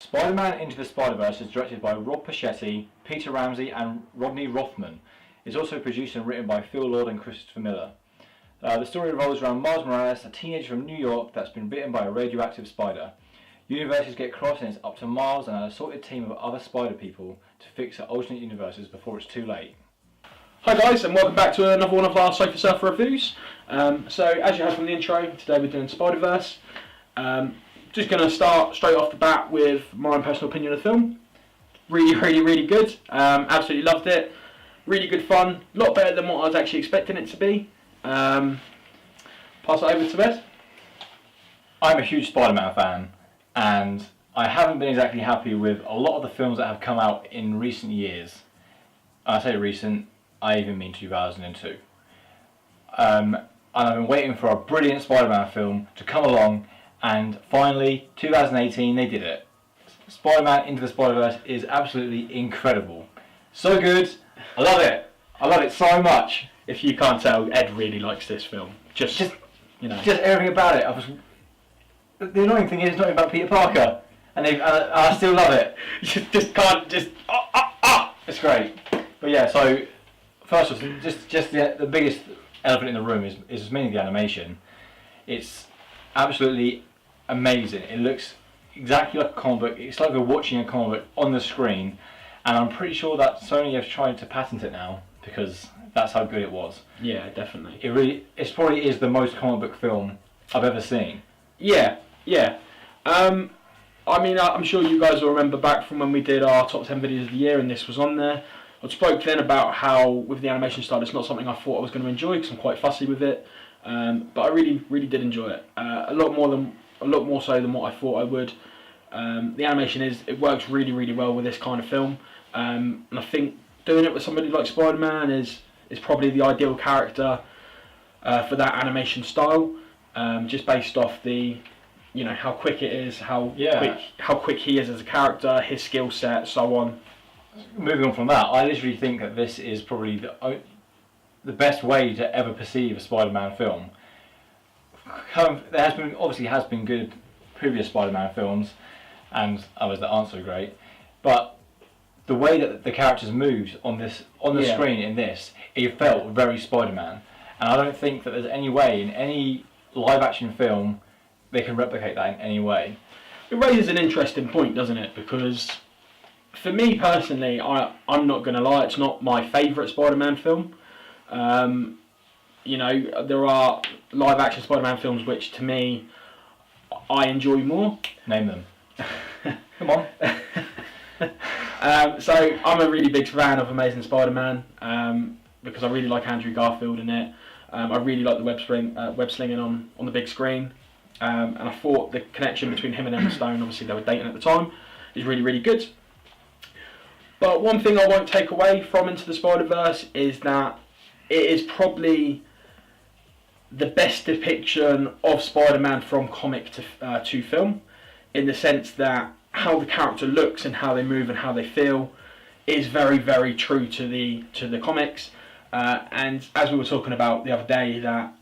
Spider-Man Into the Spider-Verse is directed by Rob Pachetti, Peter Ramsey and Rodney Rothman. It's also produced and written by Phil Lord and Christopher Miller. The story revolves around Miles Morales, a teenager from New York that's been bitten by a radioactive spider. Universes get crossed and it's up to Miles and an assorted team of other spider people to fix their alternate universes before it's too late. Hi guys, and welcome back to another one of our Surferz reviews. So as you heard from the intro, today we're doing Spider-Verse. Just going to start straight off the bat with my own personal opinion of the film. Really good. Absolutely loved it. Really good fun. A lot better than what I was actually expecting it to be. Pass it over to Beth. I'm a huge Spider-Man fan, and I haven't been exactly happy with a lot of the films that have come out in recent years. I say recent, I even mean 2002. And I've been waiting for a brilliant Spider-Man film to come along, and finally, 2018, they did it. Spider-Man Into the Spider-Verse is absolutely incredible. So good, I love it. I love it so much. If you can't tell, Ed really likes this film. Just everything about it. The annoying thing is it's not about Peter Parker, and I still love it. It's great. But yeah, so first of all, just the biggest elephant in the room is mainly the animation. It's absolutely amazing. It looks exactly like a comic book. It's like we're watching a comic book on the screen, and I'm pretty sure that Sony have tried to patent it now because that's how good it was. Yeah, definitely. It probably is the most comic book film I've ever seen. Yeah. I mean, I'm sure you guys will remember back from when we did our top 10 videos of the year and this was on there. I spoke then about how with the animation style it's not something I thought I was going to enjoy because I'm quite fussy with it. But I really did enjoy it. A lot more so than what I thought I would. The animation it works really well with this kind of film. And I think doing it with somebody like Spider-Man is probably the ideal character for that animation style. Just based off the how quick it is, how quick he is as a character, his skill set, so on. Moving on from that, I literally think that this is probably the best way to ever perceive a Spider-Man film. There obviously has been good previous Spider-Man films, and others that aren't so great, but the way that the characters moved on the screen in this, it felt very Spider-Man, and I don't think that there's any way in any live-action film they can replicate that in any way. It raises an interesting point, doesn't it? Because for me personally, I'm not going to lie, it's not my favourite Spider-Man film. There are live-action Spider-Man films which, to me, I enjoy more. Name them. Come on. So I'm a really big fan of Amazing Spider-Man because I really like Andrew Garfield in it. I really like the web slinging on the big screen. And I thought the connection between him and Emma Stone, obviously they were dating at the time, is really good. But one thing I won't take away from Into the Spider-Verse is that it is probably the best depiction of Spider-Man from comic to film, in the sense that how the character looks and how they move and how they feel is very true to the comics. And as we were talking about the other day, that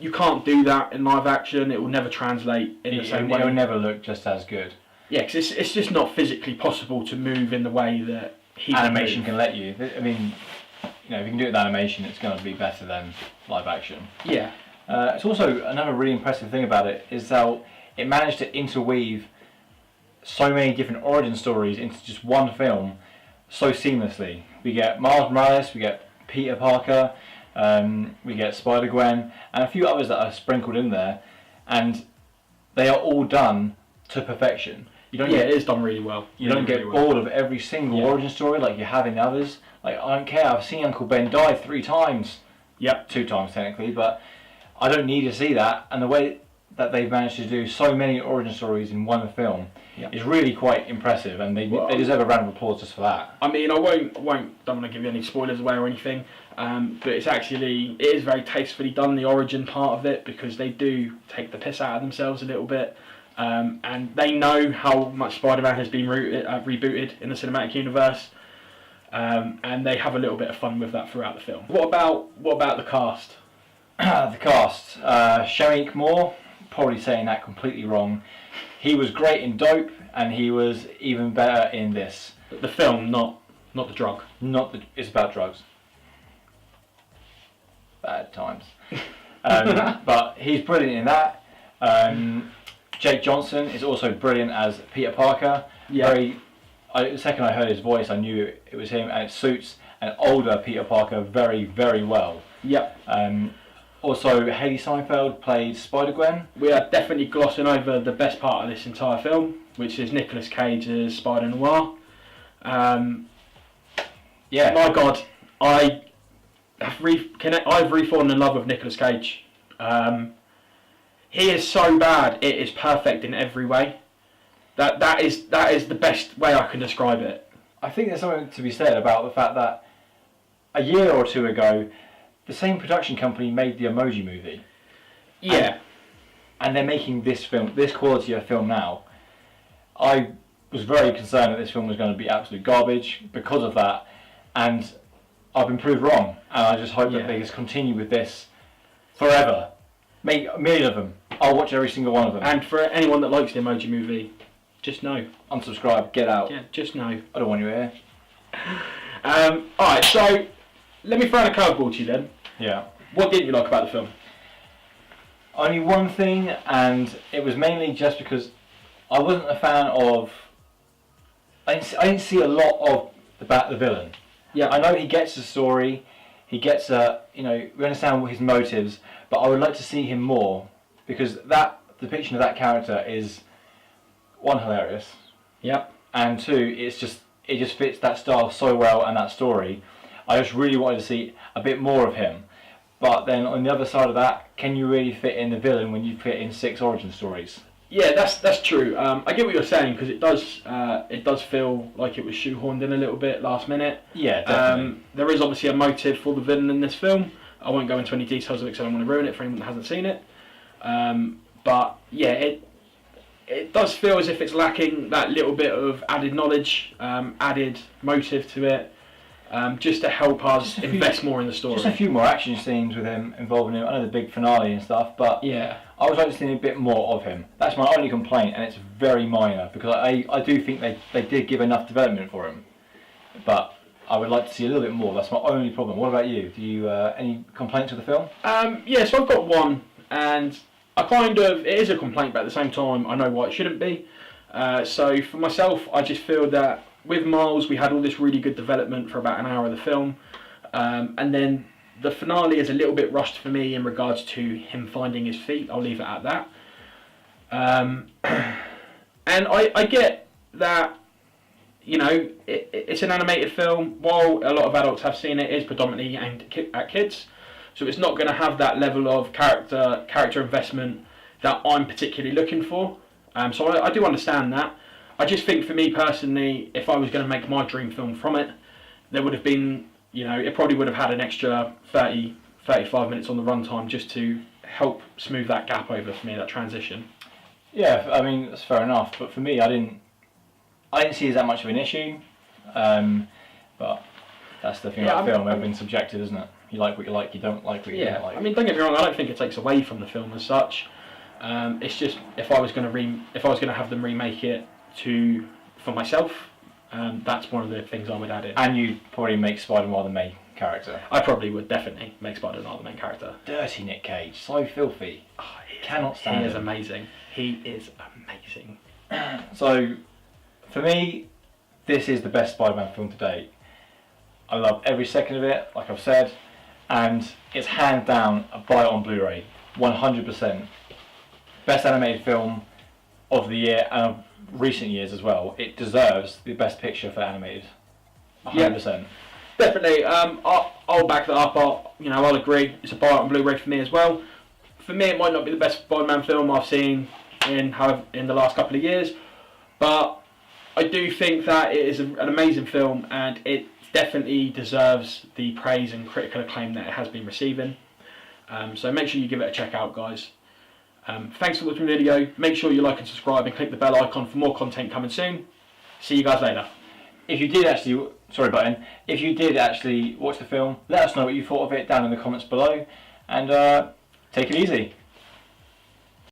you can't do that in live action. It will never translate in the same way. It will never look just as good. Yeah, because it's just not physically possible to move in the way that animation can let you. I mean, if you can do it with animation, it's going to be better than live action. Yeah. It's also another really impressive thing about it is how it managed to interweave so many different origin stories into just one film so seamlessly. We get Miles Morales, we get Peter Parker, we get Spider-Gwen, and a few others that are sprinkled in there, and they are all done to perfection. It is done really well. You don't get bored of every single origin story like you have in others. Like, I don't care, I've seen Uncle Ben die 3 times. Yep. 2 times technically, but I don't need to see that, and the way that they've managed to do so many origin stories in one film is really quite impressive, and they deserve a round of applause just for that. I mean, don't want to give you any spoilers away or anything, but it is very tastefully done, the origin part of it, because they do take the piss out of themselves a little bit, and they know how much Spider-Man has been rebooted in the cinematic universe, and they have a little bit of fun with that throughout the film. What about the cast? The cast, Shameik Moore, probably saying that completely wrong. He was great in Dope, and he was even better in this. The film, not the drug. It's about drugs. Bad times. But he's brilliant in that. Jake Johnson is also brilliant as Peter Parker. Yeah. The second I heard his voice, I knew it was him, and it suits an older Peter Parker very, very well. Yep. Also, Haley Steinfeld played Spider-Gwen. We are definitely glossing over the best part of this entire film, which is Nicolas Cage's Spider-Noir. Yeah. My God, I've re-fallen in love with Nicolas Cage. He is so bad, it is perfect in every way. That is the best way I can describe it. I think there's something to be said about the fact that a year or two ago, the same production company made the Emoji Movie. Yeah. And they're making this quality of film now. I was very concerned that this film was going to be absolute garbage because of that, and I've been proved wrong. And I just hope that they just continue with this forever. Make a million of them. I'll watch every single one of them. And for anyone that likes the Emoji Movie, just know. Unsubscribe, get out. Yeah, just know. I don't want you here. Alright, so let me throw in a curveball to you then. Yeah. What didn't you like about the film? Only one thing, and it was mainly just because I wasn't a fan of. I didn't see a lot about the villain. Yeah. I know he gets the story, he gets we understand his motives, but I would like to see him more, because that depiction of that character is, one, hilarious. Yep. And two, it just fits that style so well and that story. I just really wanted to see a bit more of him. But then on the other side of that, can you really fit in the villain when you fit in 6 origin stories? Yeah, that's true. I get what you're saying, because it does feel like it was shoehorned in a little bit last minute. Yeah, definitely. There is obviously a motive for the villain in this film. I won't go into any details of it because I don't want to ruin it for anyone that hasn't seen it. But yeah, it does feel as if it's lacking that little bit of added knowledge, added motive to it. Just to help us invest more in the story. Just a few more action scenes with him involving him. I know the big finale and stuff, but yeah, I would like to see a bit more of him. That's my only complaint, and it's very minor, because I do think they did give enough development for him. But I would like to see a little bit more. That's my only problem. What about you? Do you any complaints with the film? Yeah, so I've got one, and it is a complaint, but at the same time I know why it shouldn't be. So for myself, I just feel that with Miles, we had all this really good development for about an hour of the film, and then the finale is a little bit rushed for me in regards to him finding his feet. I'll leave it at that. And I get that, it's an animated film. While a lot of adults have seen it, it is predominantly aimed at kids, so it's not going to have that level of character investment that I'm particularly looking for. So I do understand that. I just think for me personally, if I was going to make my dream film from it, there would have been, it probably would have had an extra 30, 35 minutes on the runtime just to help smooth that gap over for me, that transition. Yeah, I mean, that's fair enough, but for me, I didn't see it as that much of an issue, but that's the thing about film, everything's subjective, isn't it? You like what you like, you don't like what you don't like. I mean, don't get me wrong, I don't think it takes away from the film as such. It's just, if I was going to have them remake it for myself, that's one of the things I would add in. And you'd probably make Spider-Man the main character. I probably would definitely make Spider-Man the main character. Dirty Nick Cage, so filthy. Oh, cannot stand him. He is amazing. He is amazing. So, for me, this is the best Spider-Man film to date. I love every second of it, like I've said, and it's hands down a buy it on Blu Ray, 100%. Best animated film of the year and of recent years as well. It deserves the best picture for animated, 100%. Yeah, definitely. I'll back that up. I'll agree. It's a buy it on Blu Ray for me as well. For me, it might not be the best Spider-Man film I've seen in the last couple of years, but I do think that it is an amazing film, and it definitely deserves the praise and critical acclaim that it has been receiving. So make sure you give it a check out, guys. Thanks for watching the video. Make sure you like and subscribe and click the bell icon for more content coming soon. See you guys later. If you did actually watch the film, let us know what you thought of it down in the comments below, and take it easy.